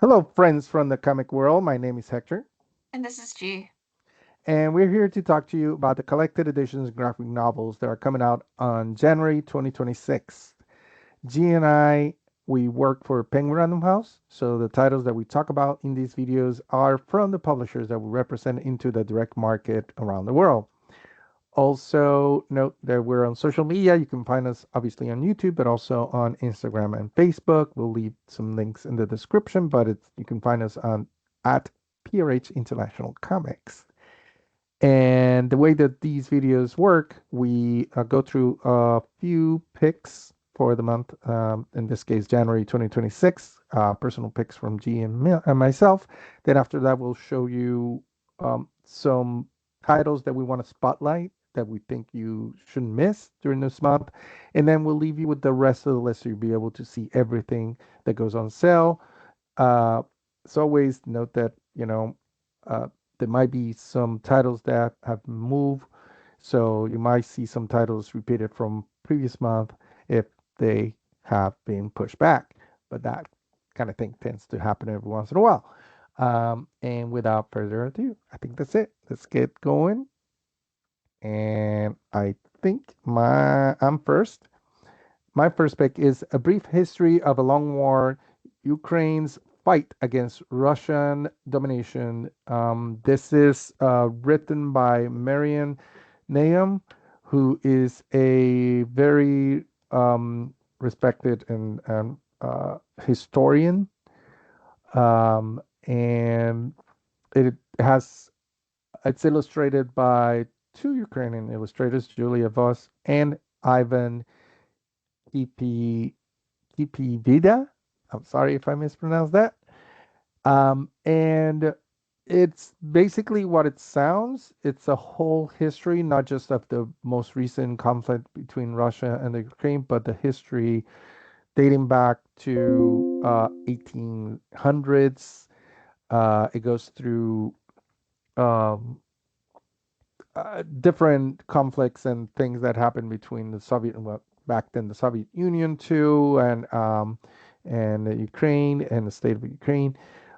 Hello, friends from the comic world. My name is Hector, And this is G. and we're here to talk to you about the collected editions graphic novels that are coming out on January 2026. G and I, we work for Penguin Random House, so the titles that we talk about in these videos are from the publishers that we represent into the direct market around the world. Also, note that we're on social media. You can find us obviously on YouTube, but also on Instagram and Facebook. We'll leave some links in the description, but you can find us on at PRH International Comics. And the way that these videos work, we go through a few picks for the month, in this case, January 2026, personal picks from G and myself. Then after that, we'll show you some titles that we want to spotlight that we think you shouldn't miss during this month. And then we'll leave you with the rest of the list so you'll be able to see everything that goes on sale. Uh, as always, note that, uh, there might be some titles that have moved, so you might see some titles repeated from previous month if they have been pushed back. But that kind of thing tends to happen every once in a while. And without further ado, I think that's it. Let's get going. And I think I'm first. My first pick is A Brief History of a Long War, Ukraine's Fight Against Russian Domination. This is written by Marian Nahum, who is a very respected and historian. And it has it's illustrated by two Ukrainian illustrators, Julia Voss and Ivan Kipi Vida. I'm sorry if I mispronounced that. And it's basically what it sounds. It's a whole history, not just of the most recent conflict between Russia and the Ukraine, but the history dating back to 1800s. It goes through um, different conflicts and things that happened between the Soviet, well, back then the Soviet Union too, and the Ukraine and the state of Ukraine.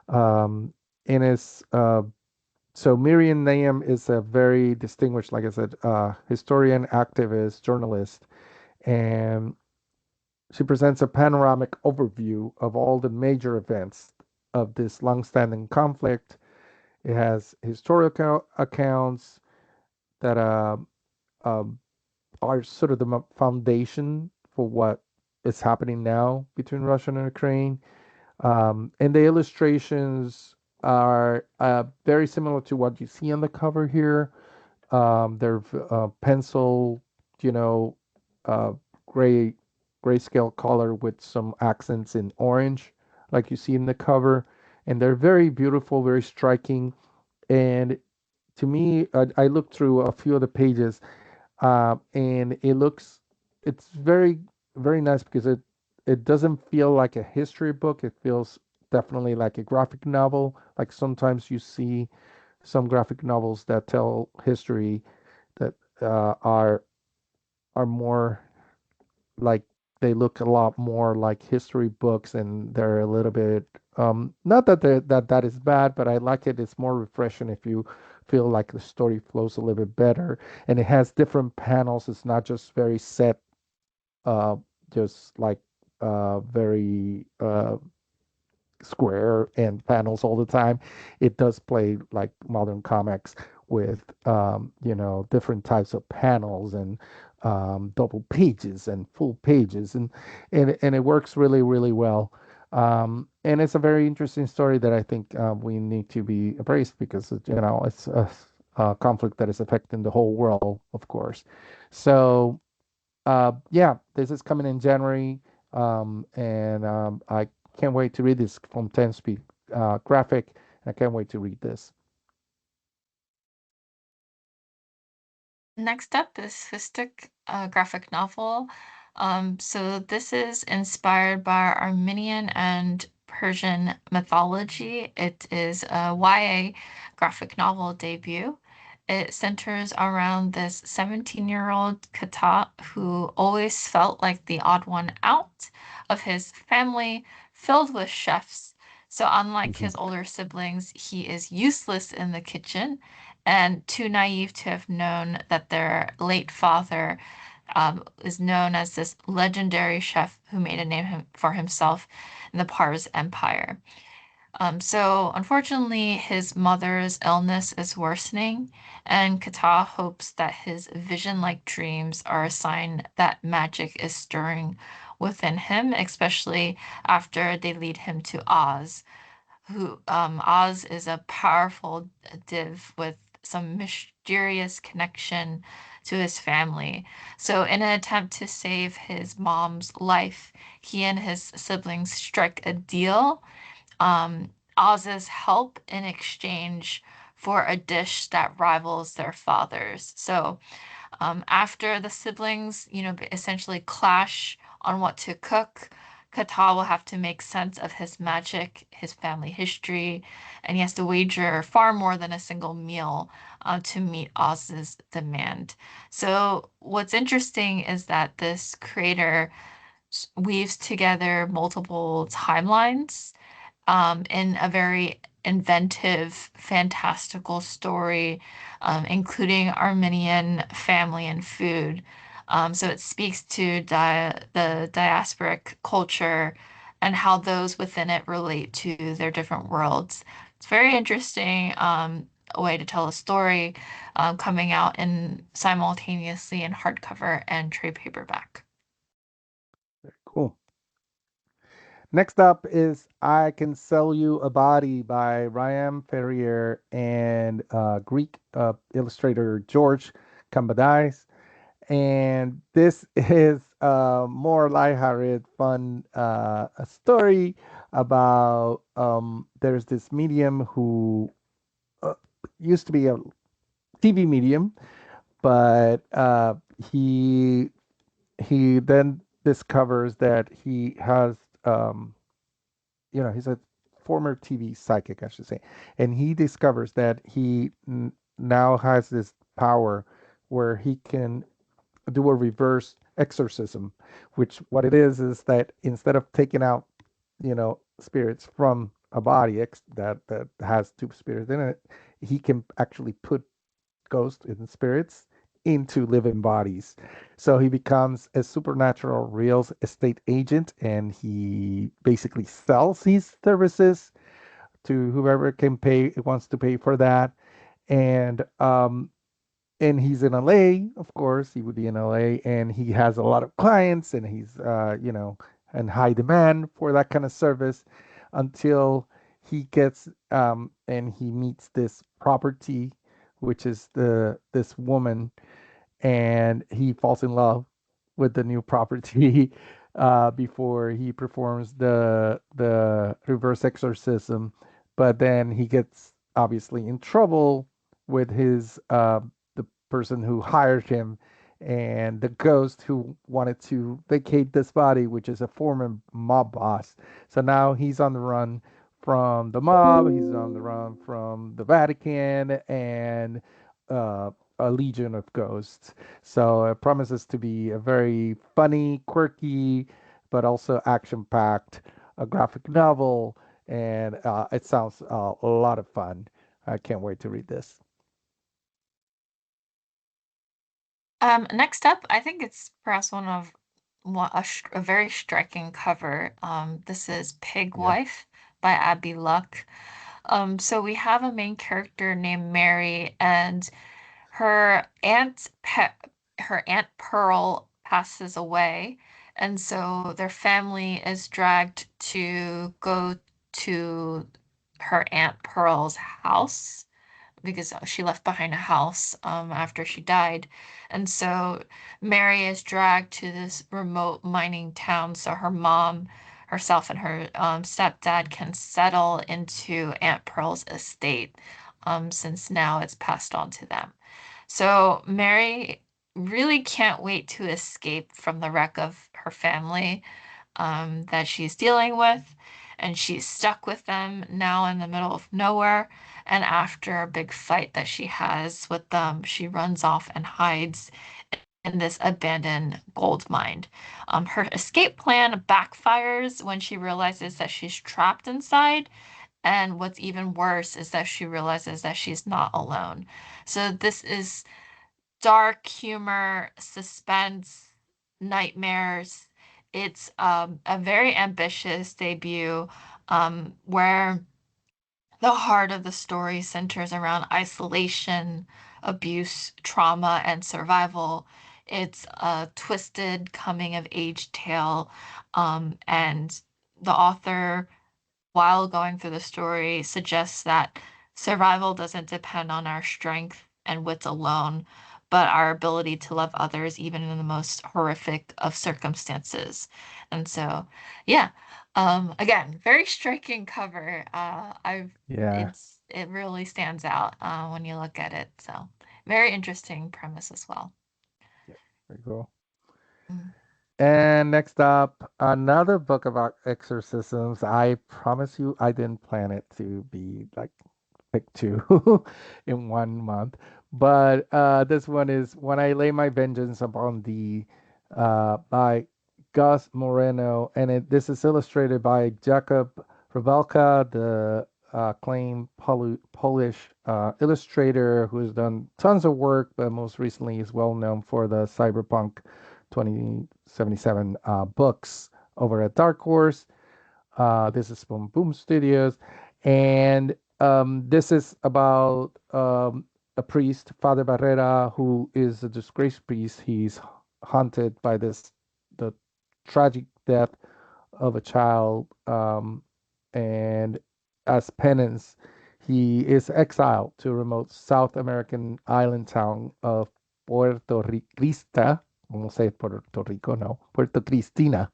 Um, and it's so Miriam Nayem is a very distinguished, like I said, historian, activist, journalist, and she presents a panoramic overview of all the major events of this long-standing conflict. It has historical accounts that um, are sort of the foundation for what is happening now between Russia and Ukraine. And the illustrations are very similar to what you see on the cover here. They're pencil, you know, uh, gray grayscale color with some accents in orange, like you see in the cover, and they're very beautiful, very striking. And to me, I looked through a few of the pages, and it's very very nice because it doesn't feel like a history book. It feels definitely like a graphic novel. Like sometimes you see some graphic novels that tell history that are more like they look a lot more like history books, and they're a little bit not that that is bad, but I like it. It's more refreshing if you feel like the story flows a little bit better, and it has different panels. It's not just very set, uh just like very square and panels all the time. It does play like modern comics with different types of panels and double pages and full pages, and it works really really well. And it's a very interesting story that I think we need to be embraced because it's a conflict that is affecting the whole world, of course. So yeah, this is coming in January, and I can't wait to read this from 10 speed graphic. I can't wait to read this. Next up is Fistic, a graphic novel. So this is inspired by Armenian and Persian mythology. It is a YA graphic novel debut. It centers around this 17-year-old Kata who always felt like the odd one out of his family filled with chefs. So, unlike Mhm. his older siblings, he is useless in the kitchen and too naive to have known that their late father is known as this legendary chef who made a name for himself in the Pars Empire. So unfortunately, his mother's illness is worsening, and Kata hopes that his vision-like dreams are a sign that magic is stirring within him, especially after they lead him to Oz, who Oz is a powerful div with some mysterious connection to his family. So in an attempt to save his mom's life, he and his siblings strike a deal, Oz's help in exchange for a dish that rivals their father's. So after the siblings, essentially clash on what to cook, Kata will have to make sense of his magic, his family history, and he has to wager far more than a single meal to meet Oz's demand. So what's interesting is that this creator weaves together multiple timelines in a very inventive, fantastical story, including Armenian family and food. So it speaks to the diasporic culture and how those within it relate to their different worlds. It's very interesting a way to tell a story coming out in simultaneously in hardcover and trade paperback. Cool. Next up is I Can Sell You a Body by Ryan Ferrier and Greek illustrator George Kambadais. And this is a more lighthearted, fun a story about there's this medium who uh, used to be a TV medium, but he he then discovers that he has um, he's a former TV psychic, I should say, and he discovers that he now has this power where he can do a reverse exorcism, which what it is that instead of taking out, spirits from a body that has two spirits in it, he can actually put ghosts and spirits into living bodies. So he becomes a supernatural real estate agent and he basically sells his services to whoever can pay wants to pay for that. And he's in LA, of course, he would be in LA, and he has a lot of clients, and he's, in high demand for that kind of service until he gets and he meets this property, which is this woman, and he falls in love with the new property before he performs the reverse exorcism. But then he gets obviously in trouble with his the person who hired him and the ghost who wanted to vacate this body, which is a former mob boss. So now he's on the run from the mob. He's on the run from the Vatican and uh, a legion of ghosts. So it promises to be a very funny, quirky, but also action-packed graphic novel, and it sounds a lot of fun. I can't wait to read this. Next up, I think it's perhaps a very striking cover. This is Pig Yeah. Wife by Abby Luck. So we have a main character named Mary, and her her aunt Pearl passes away, and so their family is dragged to go to her aunt Pearl's house because she left behind a house after she died. And so Mary is dragged to this remote mining town so her mom, herself, and her stepdad can settle into Aunt Pearl's estate since now it's passed on to them. So Mary really can't wait to escape from the wreck of her family that she's dealing with, and she's stuck with them now in the middle of nowhere. And after a big fight that she has with them, she runs off and hides in this abandoned gold mine. Her escape plan backfires when she realizes that she's trapped inside. And what's even worse is that she realizes that she's not alone. So this is dark humor, suspense, nightmares. It's a very ambitious debut where the heart of the story centers around isolation, abuse, trauma, and survival. It's a twisted coming of age tale, and the author, while going through the story, suggests that survival doesn't depend on our strength and wits alone, but our ability to love others even in the most horrific of circumstances. And so, yeah, again, very striking cover. I've Yeah. it really stands out when you look at it. So, very interesting premise as well. Yep. Very cool. Mm. And next up, another book about exorcisms. I promise you, I didn't plan it to be like pick two in 1 month. But this one is When I Lay My Vengeance Upon Thee by Gus Moreno. And this is illustrated by Jakub Hrabelka, the acclaimed Polish illustrator who has done tons of work, but most recently is well known for the Cyberpunk 2077 books over at Dark Horse. This is from Boom Studios. And this is about a priest, Father Barrera, who is a disgraced priest. He's haunted by the tragic death of a child. And as penance, he is exiled to a remote South American island town of Puerto Crista. I won't say Puerto Rico, no, Puerto Cristina,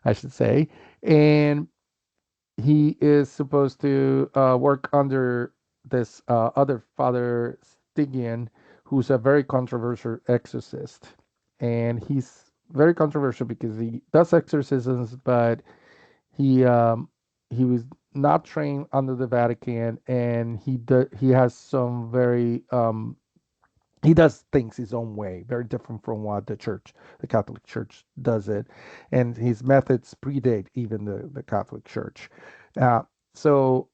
I should say. And he is supposed to work under this other Father Stygian, who's a very controversial exorcist. And he's very controversial because he does exorcisms, but he um, he was not trained under the Vatican, and he has some very he does things his own way, very different from what the Catholic Church does it, and his methods predate even the Catholic Church. Uh, so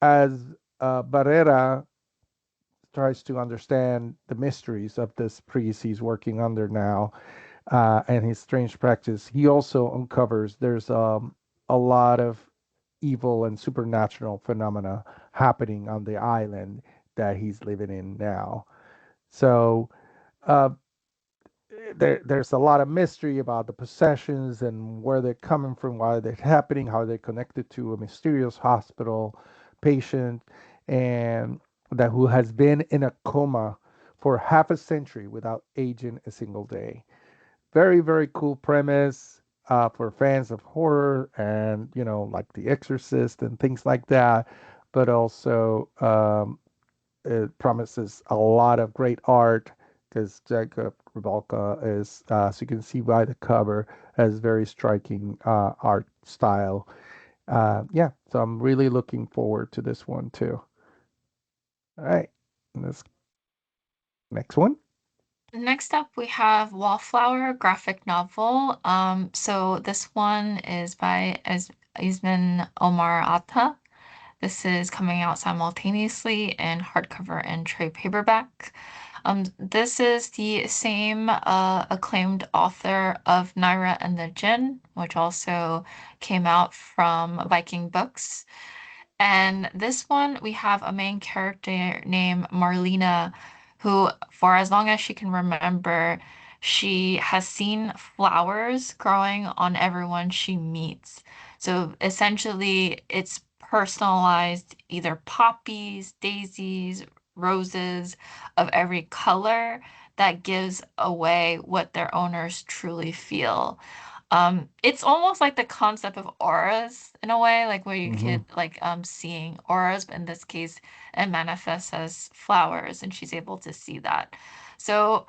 as Barrera tries to understand the mysteries of this priest he's working under now, and his strange practice, he also uncovers there's a lot of evil and supernatural phenomena happening on the island that he's living in now. So uh, there's a lot of mystery about the possessions and where they're coming from, why they're happening, how they're connected to a mysterious hospital patient, and that who has been in a coma for half a century without aging a single day. Very, very cool premise for fans of horror and, like The Exorcist and things like that. But also, it promises a lot of great art because Jacob Rubalka is, as you can see by the cover, has very striking art style. Yeah, so I'm really looking forward to this one too. All right, this next one. Next up, we have Wallflower graphic novel. So this one is by Ismail Omar Atta. This is coming out simultaneously in hardcover and trade paperback. This is the same acclaimed author of Naira and the Jinn, which also came out from Viking Books. And this one, we have a main character named Marlena, who, for as long as she can remember, she has seen flowers growing on everyone she meets. So essentially, it's personalized either poppies, daisies, roses of every color that gives away what their owners truly feel. It's almost like the concept of auras in a way, like where you Hmm. could like seeing auras, but in this case, it manifests as flowers, and she's able to see that. So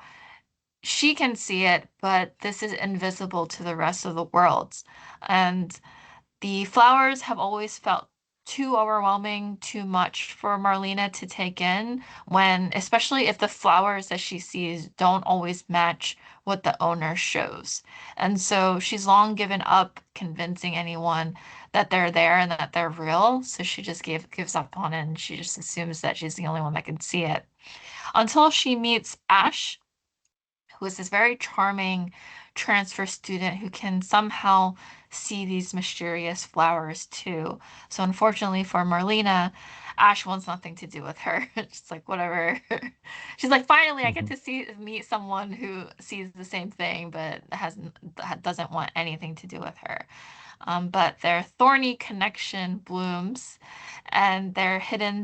she can see it, but this is invisible to the rest of the world. And the flowers have always felt too overwhelming, too much for Marlena to take in when, especially if the flowers that she sees don't always match what the owner shows. And so she's long given up convincing anyone that they're there and that they're real. So she just gives up on it and she just assumes that she's the only one that can see it. Until she meets Ash, who is this very charming transfer student who can somehow see these mysterious flowers too. So unfortunately for Marlena, Ash wants nothing to do with her. It's like whatever. She's like, finally, I get Mhm. to meet someone who sees the same thing, but doesn't want anything to do with her. But their thorny connection blooms, and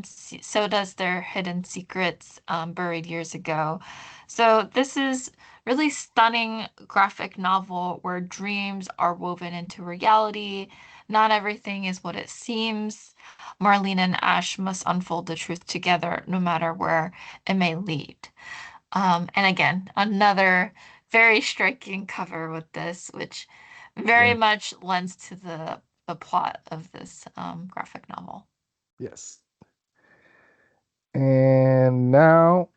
so does their hidden secrets buried years ago. So this is really stunning graphic novel where dreams are woven into reality. Not everything is what it seems. Marlene and Ash must unfold the truth together, no matter where it may lead. And again, another very striking cover with this, which very Yeah. much lends to the plot of this graphic novel. Yes. And now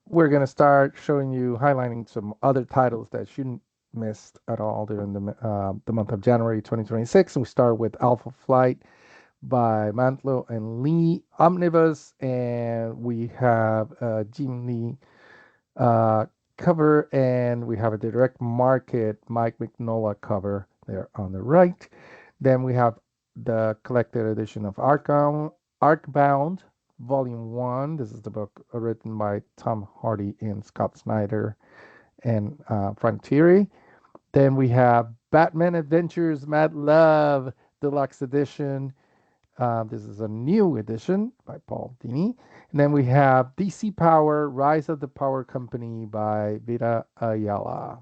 we're going to start showing you, highlighting some other titles that shouldn't miss at all during the month of January 2026. And we start with Alpha Flight by Mantlo and Lee Omnibus. And we have Jim Lee uh, cover, and we have a direct market Mike McNullah cover there on the right. Then we have the collected edition of Arkbound, Volume 1. This is the book written by Tom Hardy and Scott Snyder and Frank Thierry. Then we have Batman Adventures Mad Love Deluxe Edition. This is a new edition by Paul Dini. And then we have DC Power Rise of the Power Company by Vida Ayala.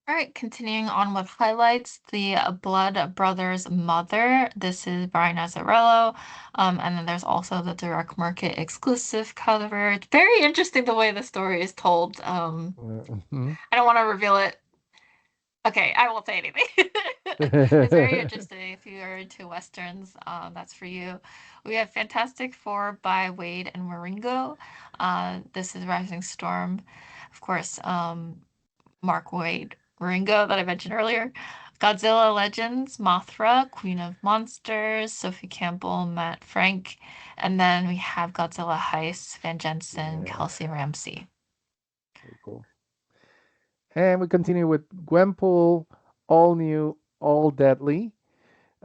All right, continuing on with highlights, the Blood Brothers Mother. This is Brian Azzarello. And then there's also the direct market exclusive cover. It's very interesting the way the story is told. Mhm. I don't want to reveal it. Okay, I won't say anything. It's very interesting. If you are into Westerns, that's for you. We have Fantastic Four by Wade and Maringo. This is Rising Storm. Of course, Mark Wade Ringo that I mentioned earlier. Godzilla Legends, Mothra, Queen of Monsters, Sophie Campbell, Matt Frank. And then we have Godzilla Heist, Van Jensen, Yeah, Kelsey Ramsey. very cool. And we continue with Gwenpool, All New, All Deadly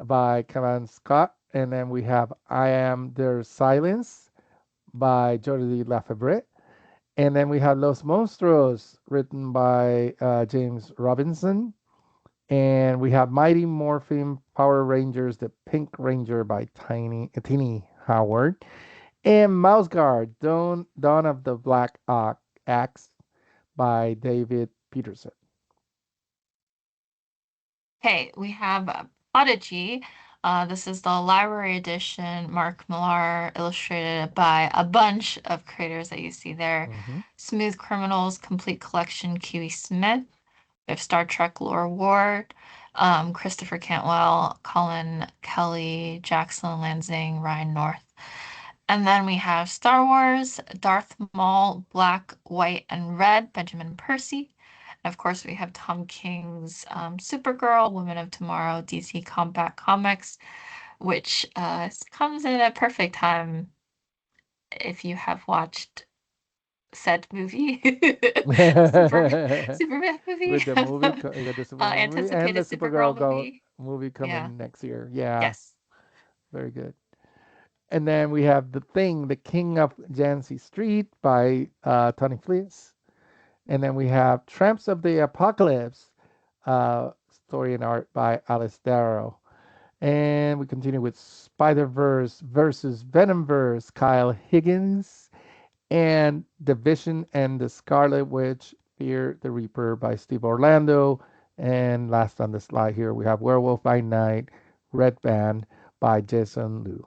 by Kevin Scott. And then we have I Am Their Silence by Jordi Lafebre. And then we have Los Monstruos, written by James Robinson. And we have Mighty Morphin Power Rangers, the Pink Ranger by Tiny Howard. And Mouse Guard, Dawn of the Black Axe by David Peterson. Okay, we have Prodigy. This is the library edition. Mark Millar, illustrated by a bunch of creators that you see there. Mm-hmm. Smooth Criminals, Complete Collection, Kiwi Smith. We have Star Trek Lore Ward, Christopher Cantwell, Colin Kelly, Jackson Lansing, Ryan North. And then we have Star Wars, Darth Maul, Black, White, and Red, Benjamin Percy. And of course, we have Tom King's Supergirl, Women of Tomorrow, DC Combat Comics, which comes in a perfect time if you have watched said movie, Superman, Superman movie, With the movie, with the Superman movie and the anticipated Supergirl movie. movie Yeah. coming next year. Yeah, Yes. very good. And then we have The Thing, The King of Jancy Street by Tony Fleece. And then we have Tramps of the Apocalypse, story and art by Alice Darrow. And we continue with Spider Verse versus Venomverse, Kyle Higgins. And The Vision and the Scarlet Witch, Fear the Reaper by Steve Orlando. And last on the slide here, we have Werewolf by Night, Red Band by Jason Liu.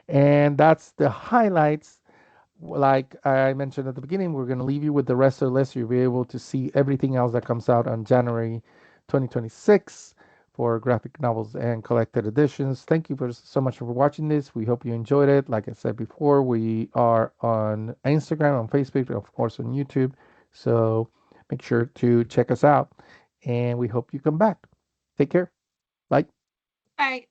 And that's the highlights. Like I mentioned at the beginning, we're going to leave you with the rest of the list. You'll be able to see everything else that comes out on January 2026 for graphic novels and collected editions. Thank you so much for watching this. We hope you enjoyed it. Like I said before, we are on Instagram, on Facebook, and of course on YouTube. So make sure to check us out. And we hope you come back. Take care. Bye. Bye.